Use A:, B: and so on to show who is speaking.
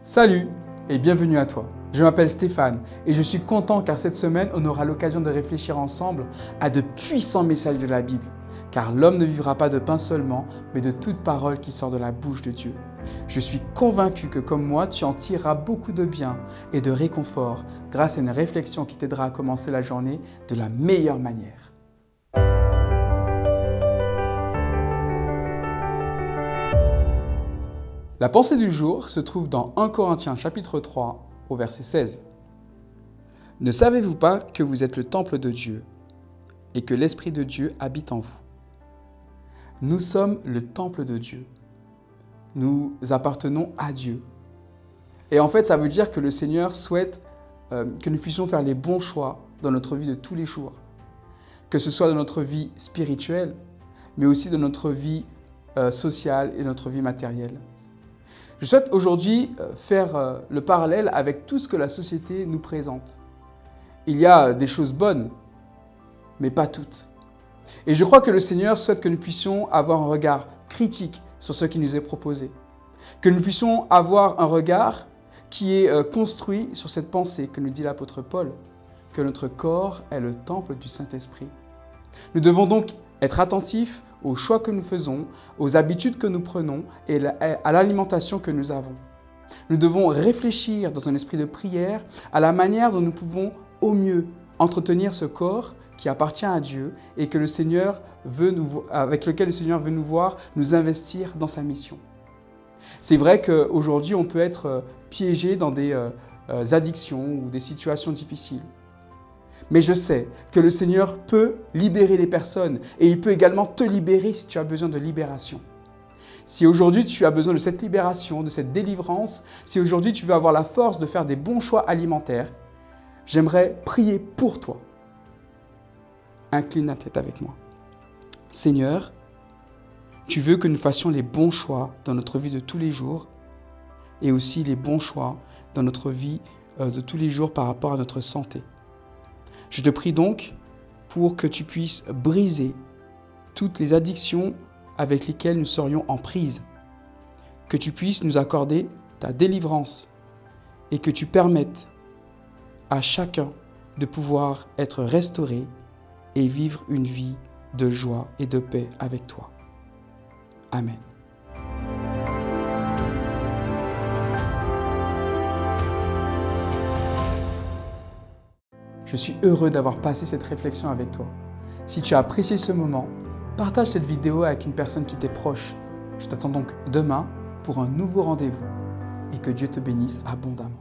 A: Salut et bienvenue à toi. Je m'appelle Stéphane et je suis content car cette semaine, on aura l'occasion de réfléchir ensemble à de puissants messages de la Bible. Car l'homme ne vivra pas de pain seulement, mais de toute parole qui sort de la bouche de Dieu. Je suis convaincu que comme moi, tu en tireras beaucoup de bien et de réconfort grâce à une réflexion qui t'aidera à commencer la journée de la meilleure manière. La pensée du jour se trouve dans 1 Corinthiens chapitre 3 au verset 16. Ne savez-vous pas que vous êtes le temple de Dieu et que l'Esprit de Dieu habite en vous? Nous sommes le temple de Dieu. Nous appartenons à Dieu. Et en fait, ça veut dire que le Seigneur souhaite que nous puissions faire les bons choix dans notre vie de tous les jours. Que ce soit dans notre vie spirituelle, mais aussi dans notre vie sociale et notre vie matérielle. Je souhaite aujourd'hui faire le parallèle avec tout ce que la société nous présente. Il y a des choses bonnes, mais pas toutes. Et je crois que le Seigneur souhaite que nous puissions avoir un regard critique sur ce qui nous est proposé. Que nous puissions avoir un regard qui est construit sur cette pensée que nous dit l'apôtre Paul, que notre corps est le temple du Saint-Esprit. Nous devons donc être attentifs aux choix que nous faisons, aux habitudes que nous prenons et à l'alimentation que nous avons. Nous devons réfléchir dans un esprit de prière à la manière dont nous pouvons au mieux entretenir ce corps qui appartient à Dieu et que avec lequel le Seigneur veut nous voir nous investir dans sa mission. C'est vrai qu'aujourd'hui, on peut être piégé dans des addictions ou des situations difficiles. Mais je sais que le Seigneur peut libérer les personnes et il peut également te libérer si tu as besoin de libération. Si aujourd'hui tu as besoin de cette libération, de cette délivrance, si aujourd'hui tu veux avoir la force de faire des bons choix alimentaires, j'aimerais prier pour toi. Incline la tête avec moi. Seigneur, tu veux que nous fassions les bons choix dans notre vie de tous les jours et aussi les bons choix dans notre vie de tous les jours par rapport à notre santé. Je te prie donc pour que tu puisses briser toutes les addictions avec lesquelles nous serions en prise, que tu puisses nous accorder ta délivrance et que tu permettes à chacun de pouvoir être restauré et vivre une vie de joie et de paix avec toi. Amen. Je suis heureux d'avoir passé cette réflexion avec toi. Si tu as apprécié ce moment, partage cette vidéo avec une personne qui t'est proche. Je t'attends donc demain pour un nouveau rendez-vous et que Dieu te bénisse abondamment.